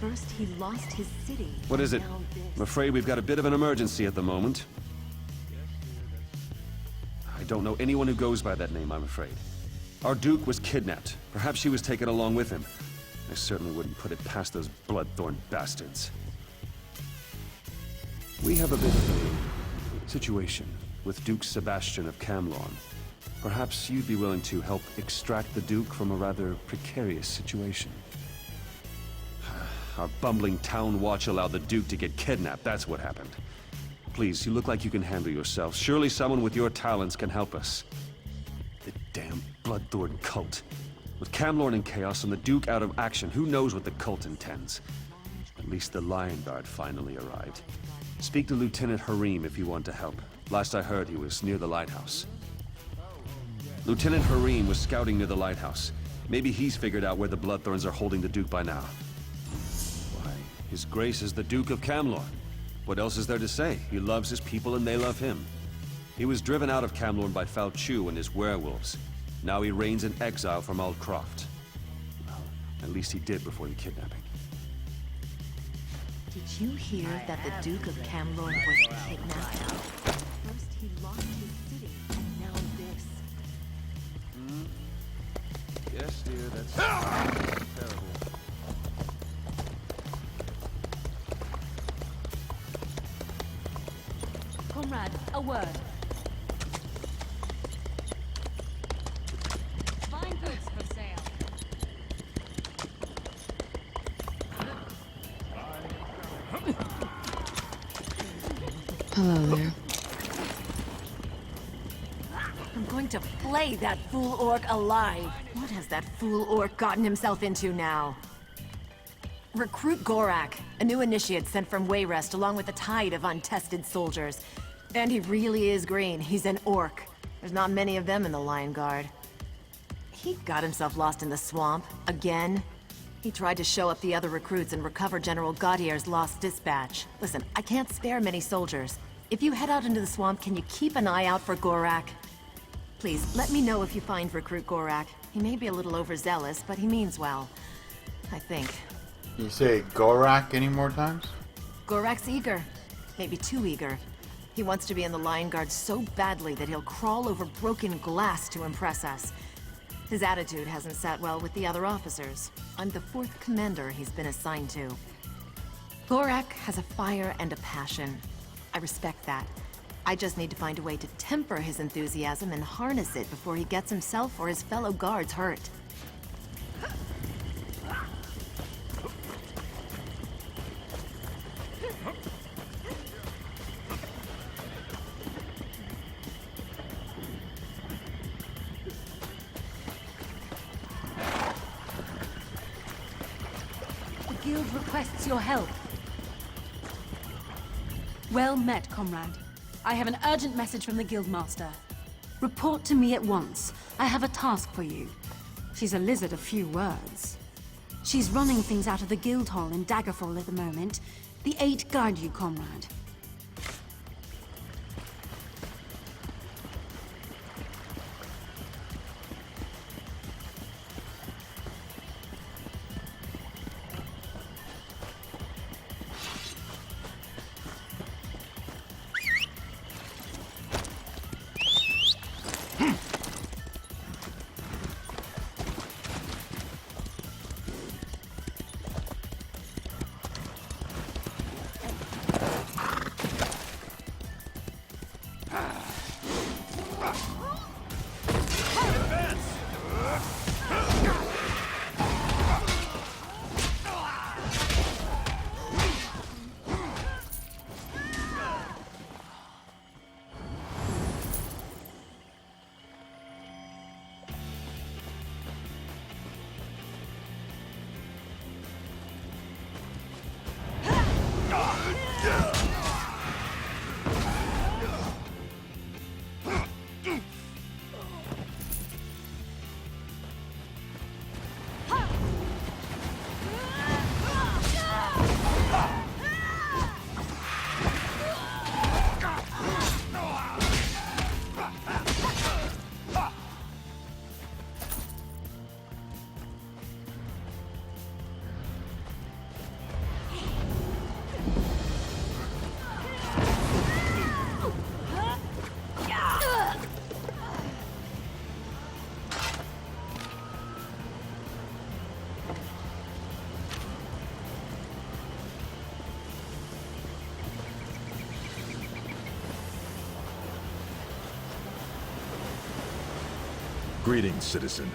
First he lost his city. What is it? Now this. I'm afraid we've got a bit of an emergency at the moment. I don't know anyone who goes by that name, I'm afraid. Our Duke was kidnapped. Perhaps she was taken along with him. I certainly wouldn't put it past those bloodthorn bastards. We have a bit of a situation with Duke Sebastian of Camlorn. Perhaps you'd be willing to help extract the Duke from a rather precarious situation. Our bumbling town watch allowed the Duke to get kidnapped, that's what happened. Please, you look like you can handle yourself. Surely someone with your talents can help us. The damn bloodthorn cult. With Camlorn in chaos and the Duke out of action, who knows what the cult intends? At least the Lion Guard finally arrived. Speak to Lieutenant Harim if you want to help. Last I heard, he was near the lighthouse. Lieutenant Harim was scouting near the lighthouse. Maybe he's figured out where the Bloodthorns are holding the Duke by now. Why, His Grace is the Duke of Camlorn. What else is there to say? He loves his people and they love him. He was driven out of Camlorn by Fal Chu and his werewolves. Now he reigns in exile from Aldcroft. Well, at least he did before the kidnapping. Did you hear that the Duke of Camlorn was kidnapped? First he lost his city, and now this. Yes, dear, that's terrible. Comrade, a word. Fine goods for sale. Hello there. I'm going to flay that fool orc alive. What has that fool orc gotten himself into now? Recruit Gorak, a new initiate sent from Wayrest along with a tide of untested soldiers. And he really is green. He's an orc. There's not many of them in the Lion Guard. He got himself lost in the swamp, again. He tried to show up the other recruits and recover General Gaudier's lost dispatch. Listen, I can't spare many soldiers. If you head out into the swamp, can you keep an eye out for Gorak? Please, let me know if you find Recruit Gorak. He may be a little overzealous, but he means well. I think. You say Gorak any more times? Gorak's eager. Maybe too eager. He wants to be in the Lion Guard so badly that he'll crawl over broken glass to impress us. His attitude hasn't sat well with the other officers. I'm the 4th commander he's been assigned to. Gorak has a fire and a passion. I respect that. I just need to find a way to temper his enthusiasm and harness it before he gets himself or his fellow guards hurt. The guild requests your help. Well met, comrade. I have an urgent message from the Guildmaster. Report to me at once. I have a task for you. She's a lizard of few words. She's running things out of the guild hall in Daggerfall at the moment. The 8 guard you, comrade. Greetings, citizen.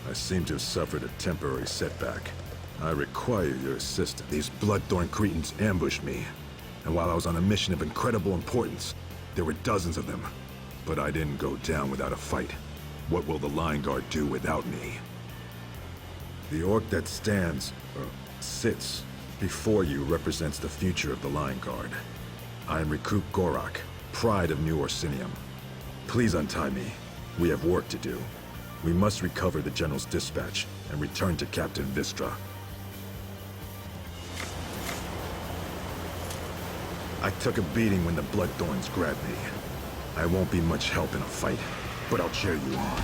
I seem to have suffered a temporary setback. I require your assistance. These Bloodthorn Cretans ambushed me, and while I was on a mission of incredible importance, there were dozens of them. But I didn't go down without a fight. What will the Line Guard do without me? The orc that sits before you represents the future of the Line Guard. I am Recruit Gorak, pride of New Orsinium. Please untie me. We have work to do. We must recover the General's dispatch and return to Captain Vistra. I took a beating when the Bloodthorns grabbed me. I won't be much help in a fight, but I'll cheer you on.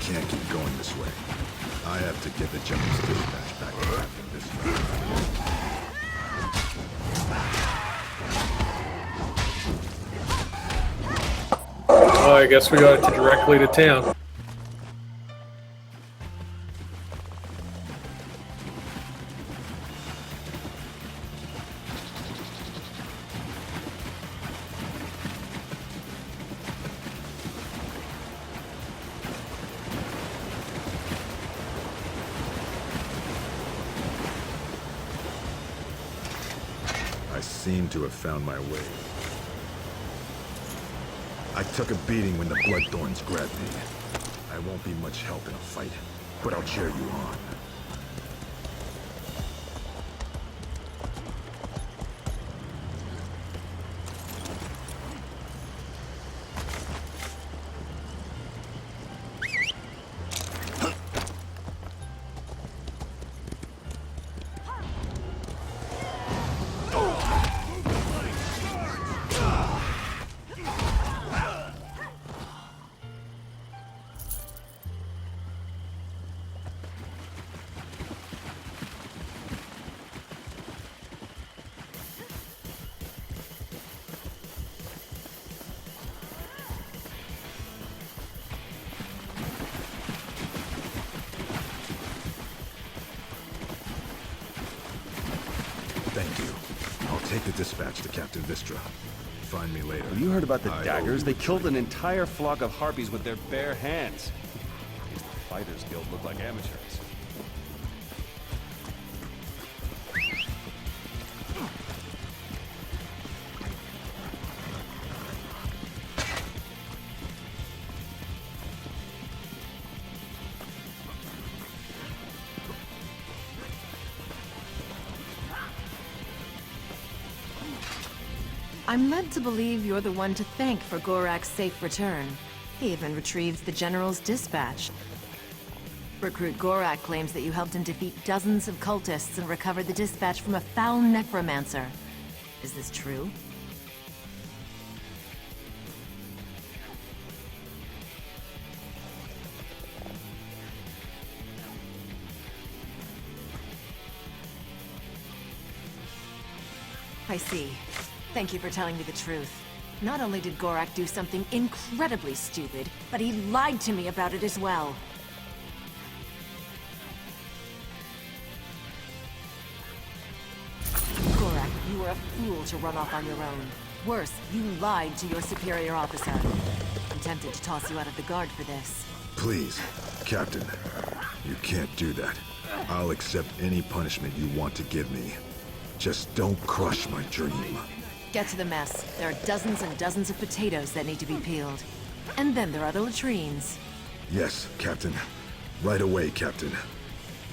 Can't keep going this way. I have to get the General's dispatch back to Captain Vistra. Oh, I guess we got it directly to town. I seem to have found my way. I took a beating when the Bloodthorns grabbed me. I won't be much help in a fight, but I'll cheer you on. Thank you. I'll take the dispatch to Captain Vistra. Find me later. You heard about the I owe daggers? you They a killed drink. an entire flock of harpies with their bare hands. Makes the Fighters Guild look like amateurs. I'm led to believe you're the one to thank for Gorak's safe return. He even retrieved the General's dispatch. Recruit Gorak claims that you helped him defeat dozens of cultists and recover the dispatch from a foul necromancer. Is this true? I see. Thank you for telling me the truth. Not only did Gorak do something incredibly stupid, but he lied to me about it as well. Gorak, you were a fool to run off on your own. Worse, you lied to your superior officer. I'm tempted to toss you out of the guard for this. Please, Captain. You can't do that. I'll accept any punishment you want to give me. Just don't crush my dream. Get to the mess. There are dozens and dozens of potatoes that need to be peeled. And then there are the latrines. Yes, Captain. Right away, Captain.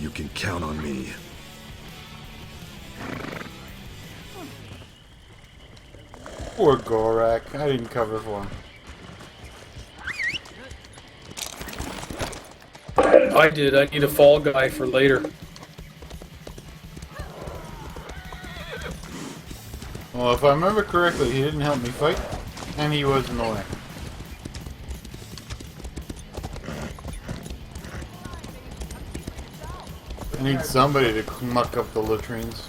You can count on me. Poor Gorak. I didn't cover for him. I did. I need a fall guy for later. Well, Well, if I remember correctly, he didn't help me fight, and he was annoying. I need somebody to muck up the latrines.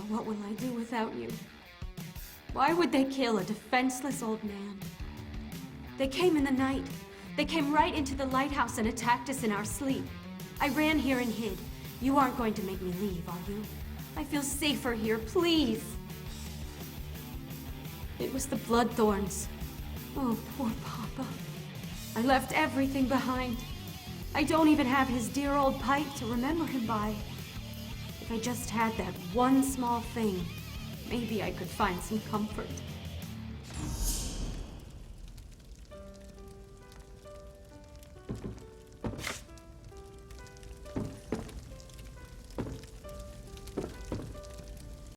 What will I do without you? Why would they kill a defenseless old man? They came in the night. They came right into the lighthouse and attacked us in our sleep. I ran here and hid. You aren't going to make me leave, are you? I feel safer here, please. It was the Bloodthorns. Oh, poor Papa. I left everything behind. I don't even have his dear old pipe to remember him by. If I just had that one small thing, maybe I could find some comfort.